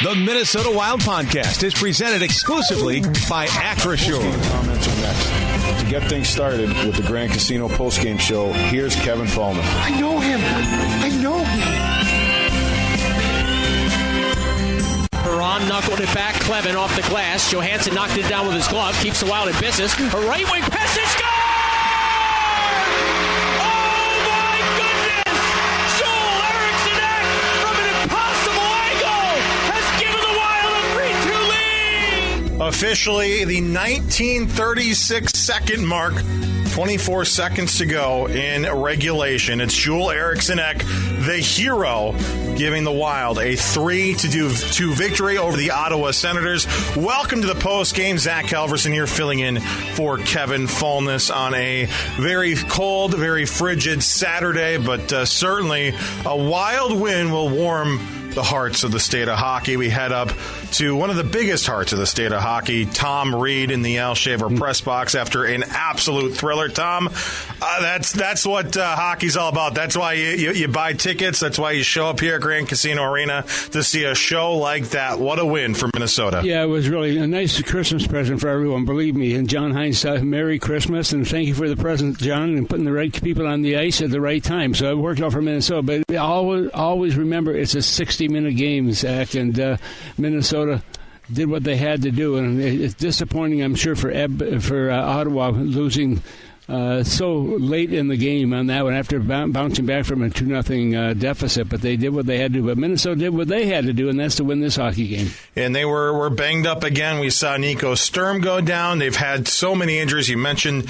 The Minnesota Wild podcast is presented exclusively by Acrisure. Comments are next. To get things started with the Grand Casino postgame show, here's Kevin Fallman. I know him. Perron knuckled it back. Clevin off the glass. Johansson knocked it down with his glove. Keeps the Wild in business. A right wing pass is score! Oh my goodness! Joel Eriksson Ek from an impossible angle has given the Wild a 3-2 lead. Officially the 1936 second mark. 24 seconds to go in regulation. It's Joel Eriksson Ek, the hero, giving the Wild a 3-2 victory over the Ottawa Senators. Welcome to the post game. Zach Halverson here filling in for Kevin Fallness on a very cold, very frigid Saturday, but certainly a Wild win will warm the hearts of the state of hockey. We head up to one of the biggest hearts of the state of hockey, Tom Reed in the Al Shaver press box after an absolute thriller. Tom, that's what hockey's all about. That's why you buy tickets. That's why you show up here at Grand Casino Arena to see a show like that. What a win for Minnesota. Yeah, it was really a nice Christmas present for everyone, believe me. And John Hines, Merry Christmas, and thank you for the present, John, and putting the right people on the ice at the right time. So it worked out for Minnesota. But always remember, it's a 60-minute game, Zach, and Minnesota did what they had to do, and it's disappointing, I'm sure, for Ottawa losing so late in the game on that one after bouncing back from a 2-0 deficit. But they did what they had to do. But Minnesota did what they had to do, and that's to win this hockey game. And they were banged up again. We saw Nico Sturm go down. They've had so many injuries. You mentioned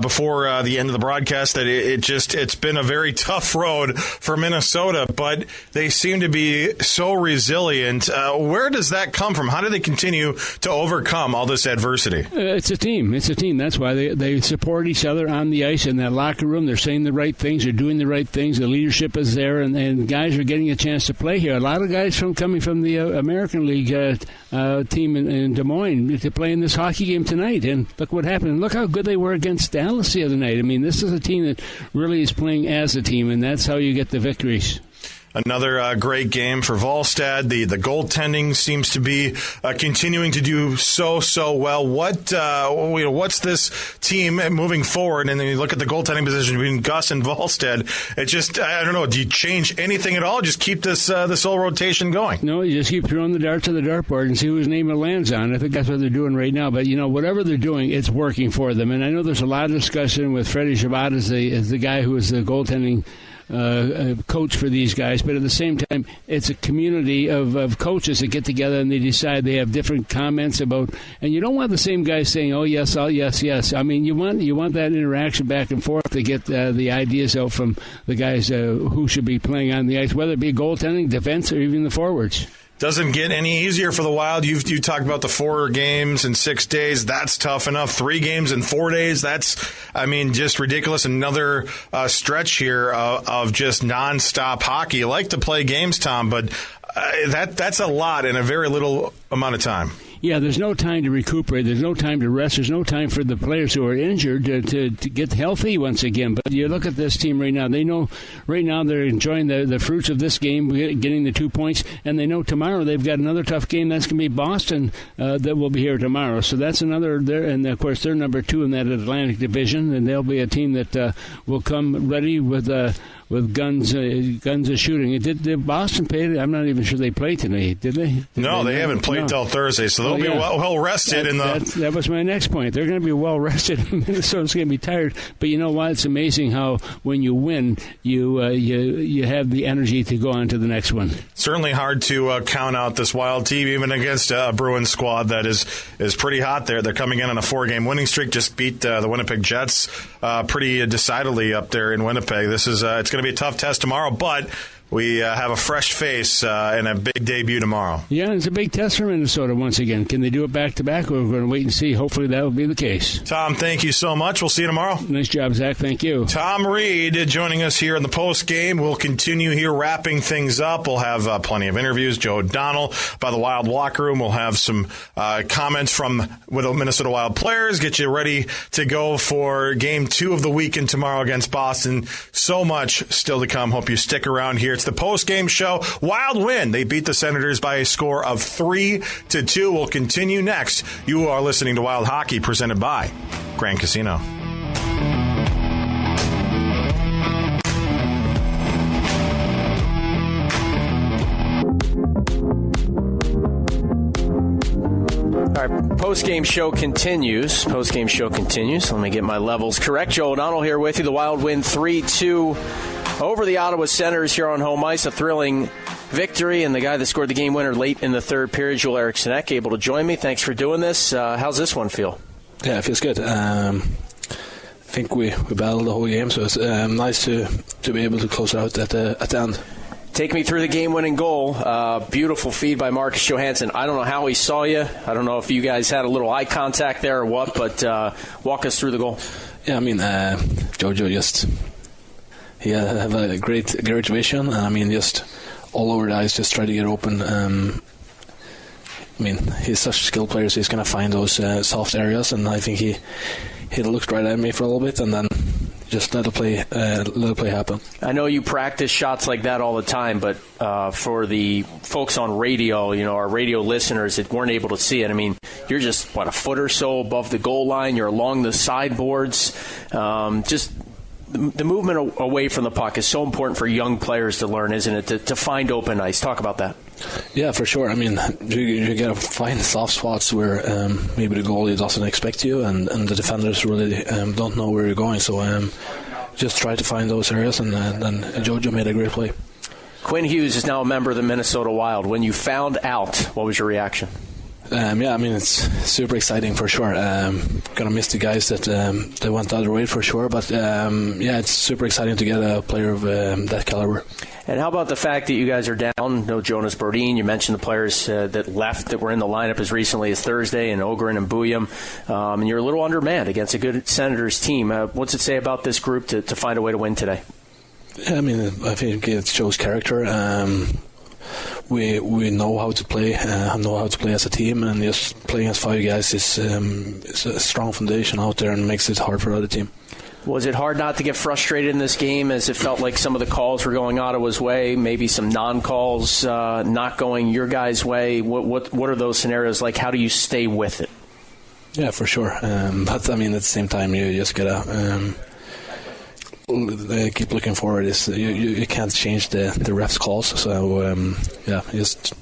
before the end of the broadcast that it's been a very tough road for Minnesota, but they seem to be so resilient. Where does that come from? How do they continue to overcome all this adversity? It's a team. That's why they support each other on the ice in that locker room. They're saying the right things. They're doing the right things. The leadership is there, and guys are getting a chance to play here. A lot of guys coming from the American League team in Des Moines to play in this hockey game tonight. And look what happened. Look how good they were against Dallas the other night. I mean, this is a team that really is playing as a team, and that's how you get the victories. Another great game for Volstad. The goaltending seems to be continuing to do so well. What's this team moving forward? And then you look at the goaltending position between Gus and Volstad. It just, I don't know. Do you change anything at all? Just keep this whole rotation going? No, you just keep throwing the darts to the dartboard and see whose name it lands on. I think that's what they're doing right now. But whatever they're doing, it's working for them. And I know there's a lot of discussion with Freddie Shabbat as the guy who is the goaltending coach for these guys, but at the same time, it's a community of coaches that get together and they decide. They have different comments about, and you don't want the same guy saying, "Oh yes, oh yes." I mean, you want that interaction back and forth to get the ideas out from the guys who should be playing on the ice, whether it be goaltending, defense, or even the forwards. Doesn't get any easier for the Wild. You talked about the 4 games in 6 days. That's tough enough. 3 games in 4 days. That's, just ridiculous. Another stretch here of just nonstop hockey. You like to play games, Tom, but that's a lot in a very little amount of time. Yeah, there's no time to recuperate. There's no time to rest. There's no time for the players who are injured to get healthy once again. But you look at this team right now. They know right now they're enjoying the fruits of this game, getting the 2 points, and they know tomorrow they've got another tough game. That's going to be Boston that will be here tomorrow. So that's another, and of course they're number 2 in that Atlantic Division, and they'll be a team that will come ready with guns of shooting. Did Boston play? I'm not even sure they played tonight. Did they? No, they haven't played till Thursday, so they'll be well rested. That was my next point. They're going to be well rested. Minnesota's going to be tired. But you know what? It's amazing how when you win, you have the energy to go on to the next one. Certainly hard to count out this Wild team, even against a Bruins squad that is pretty hot there. They're coming in on a 4-game winning streak. Just beat the Winnipeg Jets pretty decidedly up there in Winnipeg. This is it's going to be a tough test tomorrow, but we have a fresh face and a big debut tomorrow. Yeah, it's a big test for Minnesota once again. Can they do it back-to-back? We're going to wait and see. Hopefully that will be the case. Tom, thank you so much. We'll see you tomorrow. Nice job, Zach. Thank you. Tom Reed joining us here in the post-game. We'll continue here wrapping things up. We'll have plenty of interviews. Joe O'Donnell by the Wild locker room. We'll have some comments from Minnesota Wild players. Get you ready to go for Game 2 of the weekend tomorrow against Boston. So much still to come. Hope you stick around here. It's the postgame show. Wild win. They beat the Senators by a score of 3-2. We'll continue next. You are listening to Wild Hockey, presented by Grand Casino. All right, post-game show continues. Let me get my levels correct. Joe O'Donnell here with you. The Wild win 3-2 over the Ottawa Senators here on home ice. A thrilling victory, and the guy that scored the game winner late in the third period, Joel Eriksson, able to join me. Thanks for doing this. How's this one feel? Yeah, it feels good. I think we battled the whole game, so it's nice to be able to close it out at the end. Take me through the game-winning goal. Beautiful feed by Marcus Johansson. I don't know how he saw you. I don't know if you guys had a little eye contact there or what, but walk us through the goal. Yeah, I mean, Jojo he had a great vision, and just all over the ice, just try to get open. He's such a skilled player, so he's going to find those soft areas, and I think he looked right at me for a little bit, and then just let the play happen. I know you practice shots like that all the time, but for the folks on radio, our radio listeners that weren't able to see it, you're just, a foot or so above the goal line. You're along the sideboards. Just the movement away from the puck is so important for young players to learn, isn't it, to find open ice? Talk about that. Yeah, for sure. You got to find soft spots where maybe the goalie doesn't expect you, and the defenders really don't know where you're going. So just try to find those areas, and Jojo made a great play. Quinn Hughes is now a member of the Minnesota Wild. When you found out, what was your reaction? It's super exciting for sure. Gonna miss the guys that went the other way for sure, but it's super exciting to get a player of that caliber. And how about the fact that you guys are down? No Jonas Brodin. You mentioned the players that left that were in the lineup as recently as Thursday, and Ogren and Buyam. And you're a little undermanned against a good Senators team. What's it say about this group to find a way to win today? I think it shows character. We know how to play, as a team, and just playing as five guys is a strong foundation out there and makes it hard for the other team. Was it hard not to get frustrated in this game, as it felt like some of the calls were going Ottawa's way, maybe some non-calls not going your guys' way? What are those scenarios like? How do you stay with it? Yeah, for sure. But at the same time, you just gotta keep looking forward. You can't change the refs' calls, so just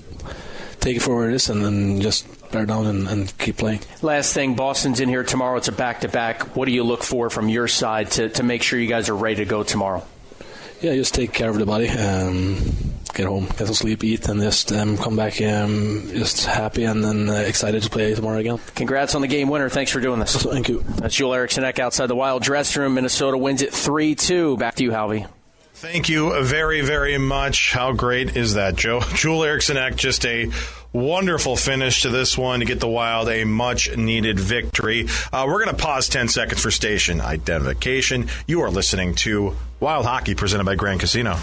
take it for what it is, and then just bear down and keep playing. Last thing, Boston's in here tomorrow. It's a back-to-back. What do you look for from your side to make sure you guys are ready to go tomorrow? Yeah, just take care of the body, get home, get some sleep, eat, and just come back just happy and then excited to play tomorrow again. Congrats on the game winner. Thanks for doing this. Thank you. That's Joel Eriksson outside the Wild dressing room. Minnesota wins it 3-2. Back to you, Halvey. Thank you very, very much. How great is that, Joe? Joel Eriksson, just a wonderful finish to this one to get the Wild a much-needed victory. We're going to pause 10 seconds for station identification. You are listening to Wild Hockey, presented by Grand Casino.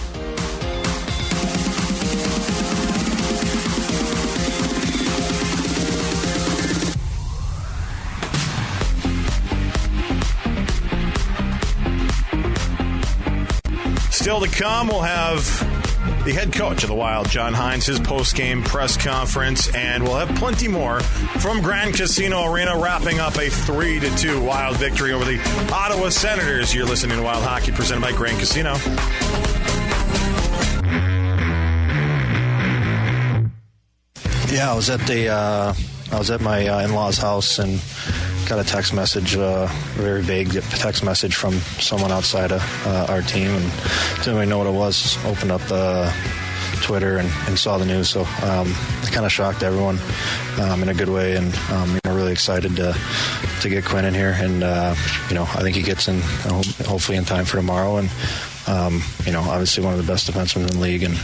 Still to come, we'll have the head coach of the Wild, John Hines, his post-game press conference, and we'll have plenty more from Grand Casino Arena, wrapping up a 3-2 Wild victory over the Ottawa Senators. You're listening to Wild Hockey, presented by Grand Casino. Yeah, I was at my in-laws' house and got a text message, a very vague text message from someone outside of our team, and didn't really know what it was. Opened up Twitter and saw the news, so it kind of shocked everyone in a good way, and really excited to get Quinn in here, and I think he gets in hopefully in time for tomorrow, and obviously one of the best defensemen in the league, and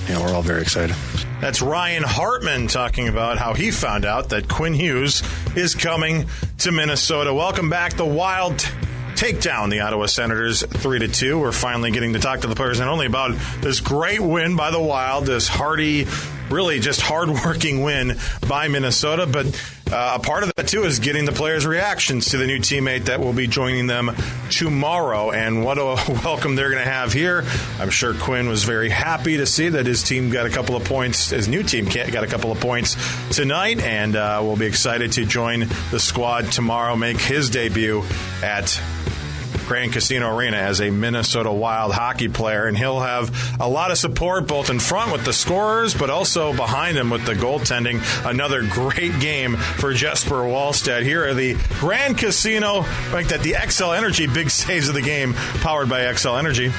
we're all very excited. That's Ryan Hartman talking about how he found out that Quinn Hughes is coming to Minnesota. Welcome back. The Wild take down the Ottawa Senators 3-2. We're finally getting to talk to the players not only about this great win by the Wild, this hearty really just hardworking win by Minnesota. But a part of that, too, is getting the players' reactions to the new teammate that will be joining them tomorrow. And what a welcome they're going to have here. I'm sure Quinn was very happy to see that his team got a couple of points. His new team got a couple of points tonight. And we'll be excited to join the squad tomorrow, make his debut at Grand Casino Arena as a Minnesota Wild hockey player, and he'll have a lot of support both in front with the scorers, but also behind him with the goaltending. Another great game for Jesper Wallstedt. Here are the Grand Casino, ranked at the XL Energy big saves of the game, powered by XL Energy.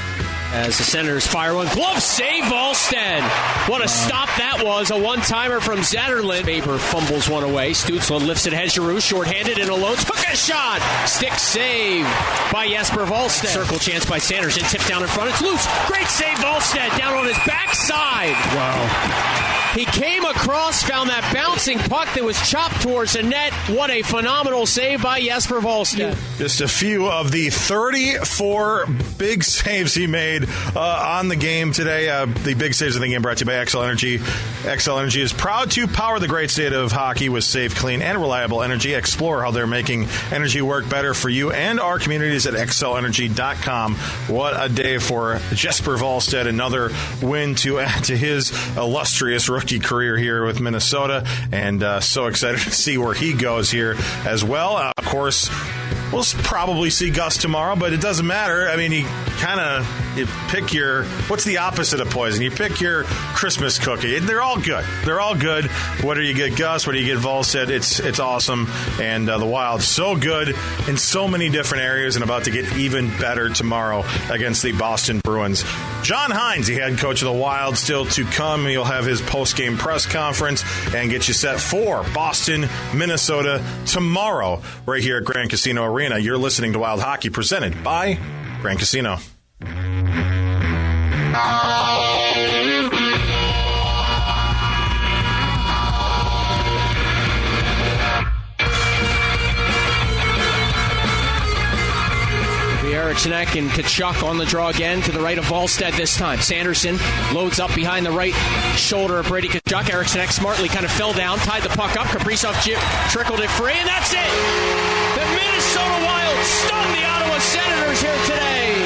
As the Senators fire one. Glove save, Wallstedt. What a stop that was. A one-timer from Zetterlund. Faber fumbles one away. Stützle lifts it ahead. Giroux short-handed and alone. Took a shot. Stick save by Jesper Wallstedt. Circle chance by Sanderson. Tipped down in front. It's loose. Great save, Wallstedt. Down on his backside. Wow. He came across, found that bouncing puck that was chopped towards the net. What a phenomenal save by Jesper Wallstedt. Just a few of the 34 big saves he made on the game today. The big saves of the game brought to you by XL Energy. XL Energy is proud to power the great state of hockey with safe, clean, and reliable energy. Explore how they're making energy work better for you and our communities at xlenergy.com. What a day for Jesper Wallstedt. Another win to add to his illustrious rookie career here with Minnesota, and so excited to see where he goes here as well. Of course, we'll probably see Gus tomorrow, but it doesn't matter. I mean, you pick your, what's the opposite of poison? You pick your Christmas cookie. They're all good. They're all good. Whether you get Gus, whether you get Wallstedt, it's awesome. And the Wild, so good in so many different areas and about to get even better tomorrow against the Boston Bruins. John Hines, the head coach of the Wild, still to come. He'll have his post-game press conference and get you set for Boston, Minnesota tomorrow right here at Grand Casino Arena. You're listening to Wild Hockey presented by Grand Casino. Eriksson and Tkachuk on the draw again to the right of Wallstedt this time. Sanderson loads up behind the right shoulder of Brady Tkachuk. Eriksson smartly kind of fell down, tied the puck up. Kaprizov trickled it free, and that's it! The Minnesota Wild stun the Ottawa Senators here today.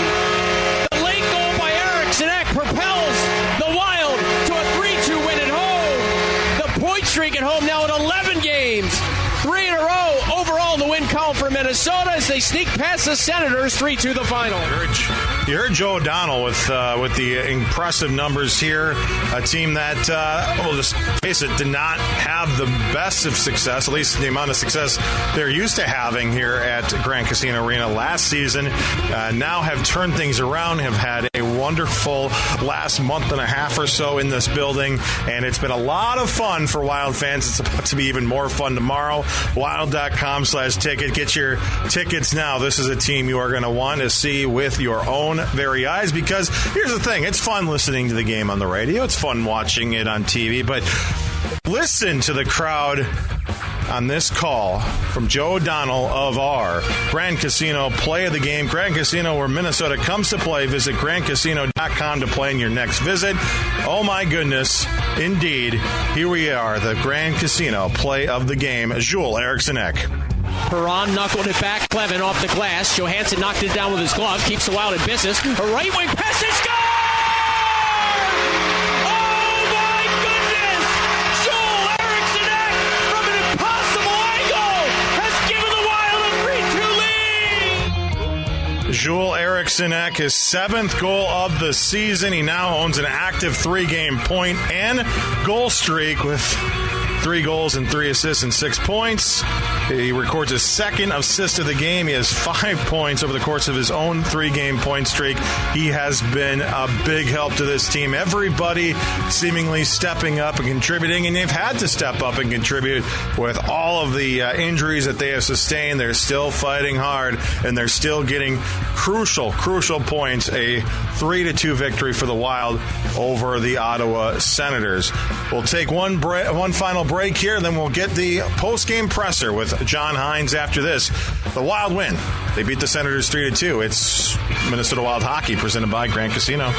The late goal by Eriksson propels the Wild to a 3-2 win at home. The point streak at home now at 11 games. 3 in a row overall in the win column for Minnesota as they sneak past the Senators 3-2 the final. You heard Joe O'Donnell with the impressive numbers here. A team that, we'll just face it, did not have the best of success, at least the amount of success they're used to having here at Grand Casino Arena last season. Now have turned things around, have had a wonderful last month and a half or so in this building, and it's been a lot of fun for Wild fans. It's about to be even more fun tomorrow. Wild.com/ticket. Get your tickets now. This is a team you are going to want to see with your own very eyes, because here's the thing. It's fun listening to the game on the radio. It's fun watching it on TV, but listen to the crowd on this call from Joe O'Donnell of our Grand Casino Play of the Game. Grand Casino, where Minnesota comes to play. Visit grandcasino.com to plan your next visit. Oh my goodness, indeed. Here we are, the Grand Casino Play of the Game. Jules Eriksson. Perron knuckled it back. Clevin off the glass. Johansson knocked it down with his glove. Keeps the Wild in business. A right wing pass and score! Jules Eriksson, his 7th goal of the season. He now owns an active 3-game point and goal streak with 3 goals and 3 assists and 6 points. He records his 2nd assist of the game. He has 5 points over the course of his own 3-game point streak. He has been a big help to this team. Everybody seemingly stepping up and contributing, and they've had to step up and contribute with all of the injuries that they have sustained. They're still fighting hard, and they're still getting crucial points. A 3-2 victory for the Wild over the Ottawa Senators. We'll take one final break here, and then we'll get the post-game presser with John Hines after this. The Wild win. They beat the Senators 3-2. It's Minnesota Wild Hockey presented by Grand Casino.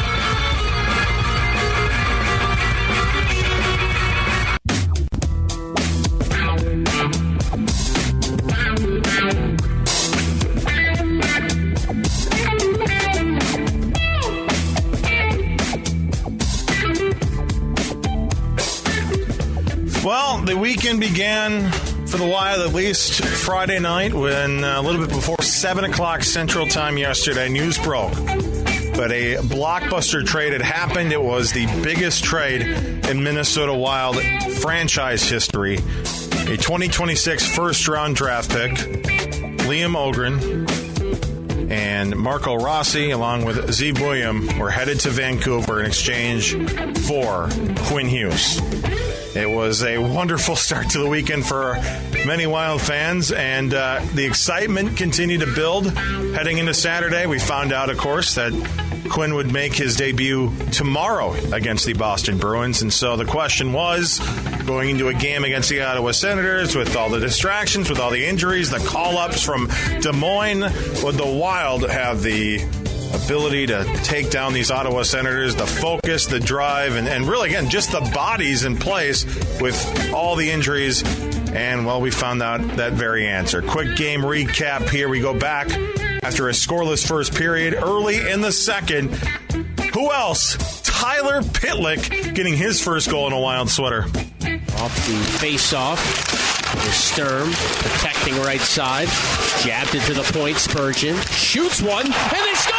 Well, the weekend began for the Wild at least Friday night when a little bit before 7 o'clock Central Time yesterday, news broke. But a blockbuster trade had happened. It was the biggest trade in Minnesota Wild franchise history. A 2026 first-round draft pick, Liam Ogren, and Marco Rossi, along with Zeev Buium, were headed to Vancouver in exchange for Quinn Hughes. It was a wonderful start to the weekend for many Wild fans, and the excitement continued to build heading into Saturday. We found out, of course, that Quinn would make his debut tomorrow against the Boston Bruins, and so the question was, going into a game against the Ottawa Senators with all the distractions, with all the injuries, the call-ups from Des Moines, would the Wild have the ability to take down these Ottawa Senators, the focus, the drive, and really, again, just the bodies in place with all the injuries? And, well, we found out that very answer. Quick game recap here. We go back after a scoreless first period. Early in the second, who else? Tyler Pitlick getting his first goal in a Wild sweater. Off the face-off. Sturm protecting right side. Jabbed it to the point. Spurgeon shoots one, and they score!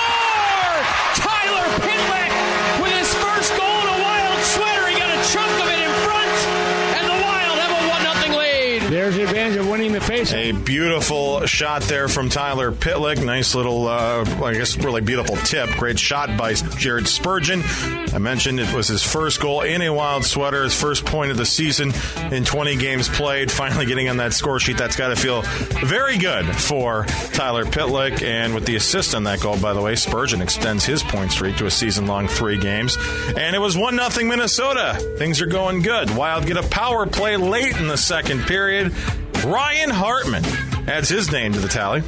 Tyler Pitlick with his first goal in a Wild sweater. He got a chunk of it in front, and the Wild have a 1-0 lead. There's the advantage of winning the face. A beautiful shot there from Tyler Pitlick. Nice little, I guess, really beautiful tip. Great shot by Jared Spurgeon. I mentioned it was his first goal in a Wild sweater, his first point of the season in 20 games played. Finally getting on that score sheet. That's got to feel very good for Tyler Pitlick. And with the assist on that goal, by the way, Spurgeon extends his point streak to a season-long 3 games. And it was 1-0 Minnesota. Things are going good. Wild get a power play late in the second period. Ryan Hartman adds his name to the tally.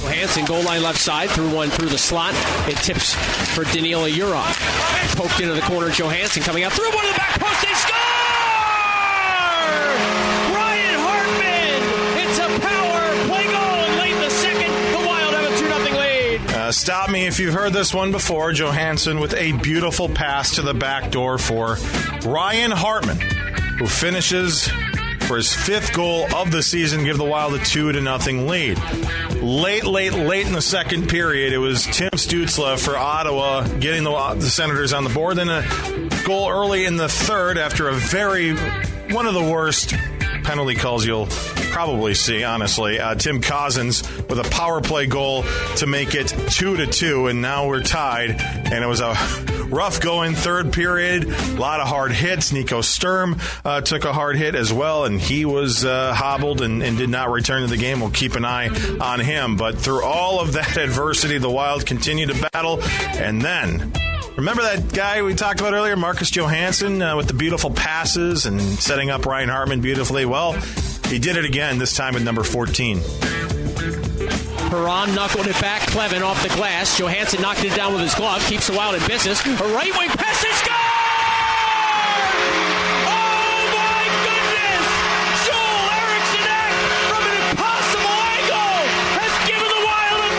Johansson, goal line left side, threw one through the slot. It tips for Danila Urok. Poked into the corner, Johansson coming out, threw one to the back post, they score! Ryan Hartman! It's a power play goal, and late in the second, the Wild have a 2-0 lead. Stop me if you've heard this one before. Johansson with a beautiful pass to the back door for Ryan Hartman, who finishes for his 5th goal of the season, give the Wild a 2-0 lead. Late in the second period, it was Tim Stützle for Ottawa getting the Senators on the board. Then a goal early in the third after one of the worst penalty calls you'll probably see, honestly. Tim Cousins with a power play goal to make it 2-2, and now we're tied. And it was a rough going third period, a lot of hard hits. Nico Sturm took a hard hit as well, and he was hobbled and did not return to the game. We'll keep an eye on him. But through all of that adversity, the Wild continue to battle. And then, remember that guy we talked about earlier, Marcus Johansson, with the beautiful passes and setting up Ryan Hartman beautifully? Well, he did it again, this time at number 14. Perron knuckled it back. Clevin off the glass. Johansson knocked it down with his glove. Keeps the Wild in business. A right wing pass. They score! Oh, my goodness! Joel Eriksson from an impossible angle has given the Wild a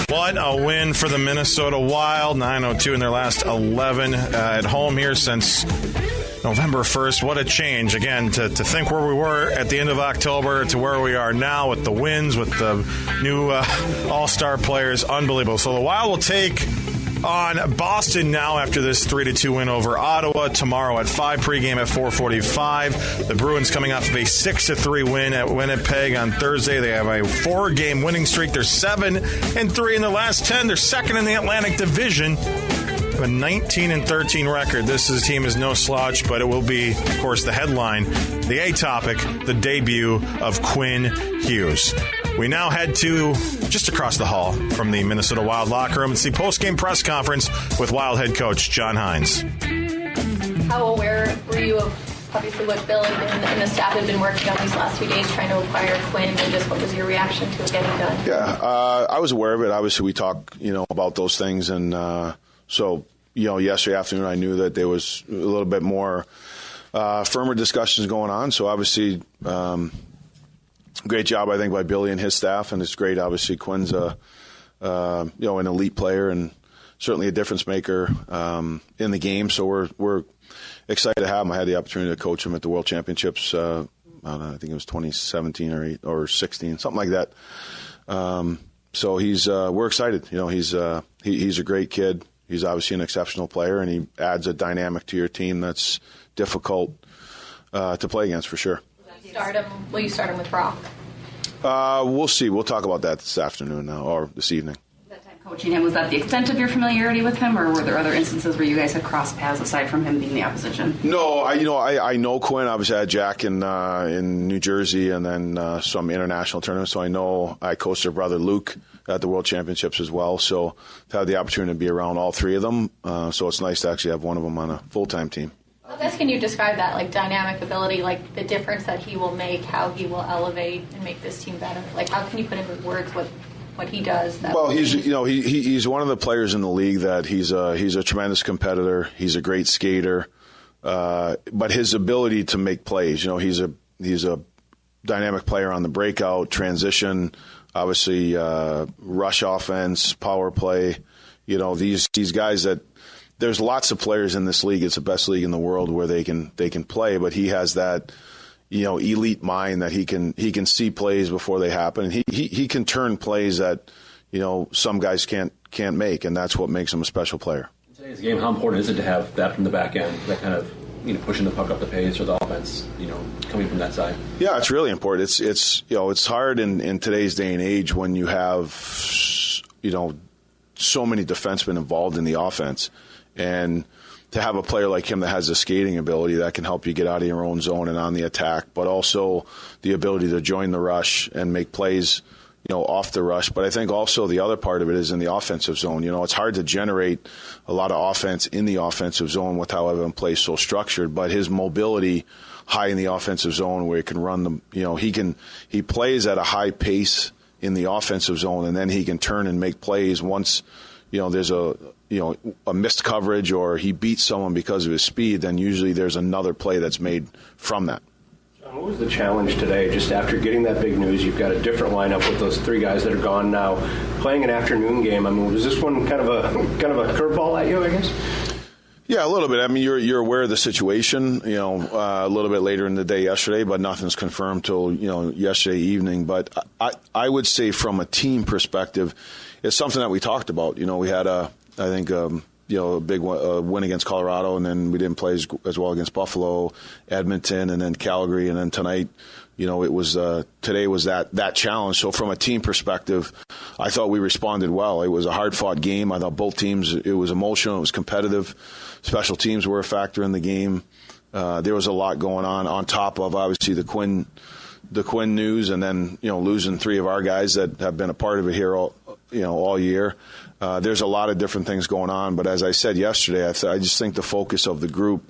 3-2 lead. What a win for the Minnesota Wild. 9-2 in their last 11 at home here since November 1st. What a change, again, to think where we were at the end of October to where we are now with the wins, with the new all-star players. Unbelievable. So the Wild will take on Boston now after this 3-2 win over Ottawa. Tomorrow at 5, pregame at 4:45. The Bruins coming off of a 6-3 win at Winnipeg on Thursday. They have a 4-game winning streak. They're 7-3 in the last 10. They're second in the Atlantic Division. A 19-13 record. This team is no slouch, but it will be, of course, the headline, the A topic, the debut of Quinn Hughes. We now head to just across the hall from the Minnesota Wild locker room. It's the post-game press conference with Wild head coach John Hines. How aware were you of obviously what Bill and the staff have been working on these last few days trying to acquire Quinn, and just what was your reaction to it getting done? Yeah, I was aware of it. Obviously, we talk, about those things, and so, yesterday afternoon I knew that there was a little bit more firmer discussions going on. So obviously, great job, I think, by Billy and his staff, and it's great. Obviously, Quinn's an elite player and certainly a difference maker in the game. So we're excited to have him. I had the opportunity to coach him at the World Championships. I don't know, I think it was 2017 or 16, something like that. So we're excited. He's a great kid. He's obviously an exceptional player, and he adds a dynamic to your team that's difficult to play against for sure. Will you start him with Brock? We'll see. We'll talk about that this afternoon now, or this evening. That time coaching him, was that the extent of your familiarity with him, or were there other instances where you guys had crossed paths aside from him being the opposition? No, I know Quinn. Obviously, I had Jack in New Jersey, and then some international tournaments. So I coached their brother Luke at the World Championships as well. So to have the opportunity to be around all three of them, so it's nice to actually have one of them on a full-time team. How best can you describe that, like, dynamic ability, like the difference that he will make, how he will elevate and make this team better? Like, how can you put into words what he does? Well, he's one of the players in the league that he's a tremendous competitor. He's a great skater, but his ability to make plays, he's a dynamic player on the breakout, transition, obviously rush offense, power play. These guys that. There's lots of players in this league. It's the best league in the world where they can play, but he has that, elite mind that he can see plays before they happen. He can turn plays that, some guys can't make, and that's what makes him a special player. In today's game, how important is it to have that from the back end, that kind of, pushing the puck up the pace or the offense, coming from that side? Yeah, it's really important. It's hard in today's day and age when you have, so many defensemen involved in the offense. And to have a player like him that has the skating ability that can help you get out of your own zone and on the attack, but also the ability to join the rush and make plays, off the rush. But I think also the other part of it is in the offensive zone. It's hard to generate a lot of offense in the offensive zone with how everyone plays so structured, but his mobility high in the offensive zone where he can run he plays at a high pace in the offensive zone, and then he can turn and make plays once, there's a missed coverage or he beats someone because of his speed, then usually there's another play that's made from that. John, what was the challenge today? Just after getting that big news, you've got a different lineup with those three guys that are gone now, playing an afternoon game. I mean, was this one kind of a curveball at you, I guess? Yeah, a little bit. I mean, you're aware of the situation, a little bit later in the day yesterday, but nothing's confirmed till, yesterday evening. But I would say from a team perspective, it's something that we talked about. We had a big win against Colorado, and then we didn't play as well against Buffalo, Edmonton, and then Calgary, and then tonight, it was today was that challenge. So from a team perspective, I thought we responded well. It was a hard-fought game. I thought both teams, it was emotional, it was competitive. Special teams were a factor in the game. There was a lot going on top of obviously the Quinn news, and then losing three of our guys that have been a part of it here all year. There's a lot of different things going on, but as I said yesterday, I just think the focus of the group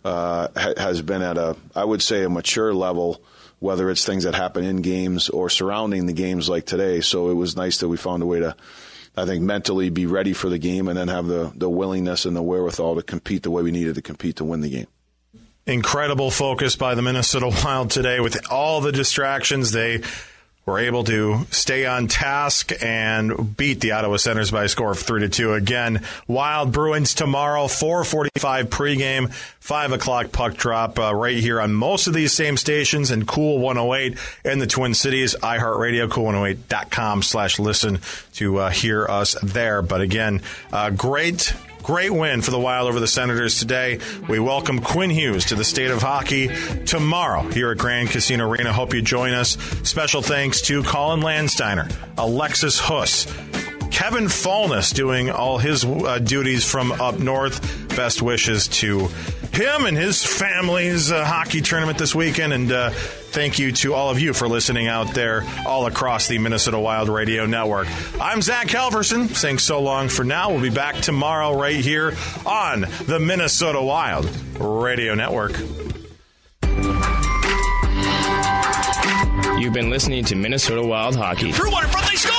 has been at I would say a mature level, whether it's things that happen in games or surrounding the games like today. So it was nice that we found a way to, I think, mentally be ready for the game and then have the willingness and the wherewithal to compete the way we needed to compete to win the game. Incredible focus by the Minnesota Wild today. With all the distractions, they were able to stay on task and beat the Ottawa Senators by a score of 3-2. Again, Wild Bruins tomorrow, 4:45 pregame, 5 o'clock puck drop right here on most of these same stations, and Cool 108 in the Twin Cities, iHeartRadio, cool108.com/listen to hear us there. But again, Great win for the Wild over the Senators today. We welcome Quinn Hughes to the State of Hockey tomorrow here at Grand Casino Arena. Hope you join us. Special thanks to Colin Landsteiner, Alexis Huss, Kevin Falness doing all his duties from up north. Best wishes to him and his family's hockey tournament this weekend. And thank you to all of you for listening out there all across the Minnesota Wild Radio Network. I'm Zach Halverson saying so long for now. We'll be back tomorrow right here on the Minnesota Wild Radio Network. You've been listening to Minnesota Wild Hockey. Through one in front, they score!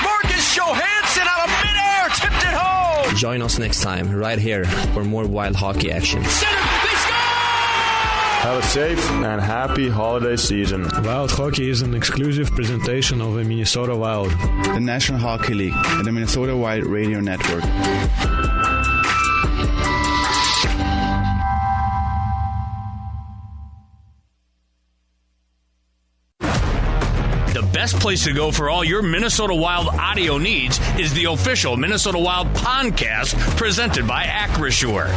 Marcus Johansson out of midair, tipped it home! Join us next time, right here, for more Wild Hockey action. Center, they score! Have a safe and happy holiday season. Wild Hockey is an exclusive presentation of the Minnesota Wild, the National Hockey League, and the Minnesota Wild Radio Network. best place to go for all your Minnesota Wild audio needs is the official Minnesota Wild podcast presented by Acrisure.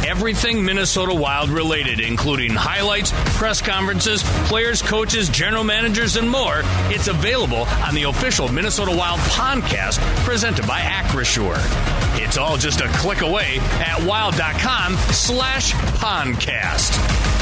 Everything Minnesota Wild related, including highlights, press conferences, players, coaches, general managers, and more. It's available on the official Minnesota Wild podcast presented by Acrisure. It's all just a click away at wild.com/podcast.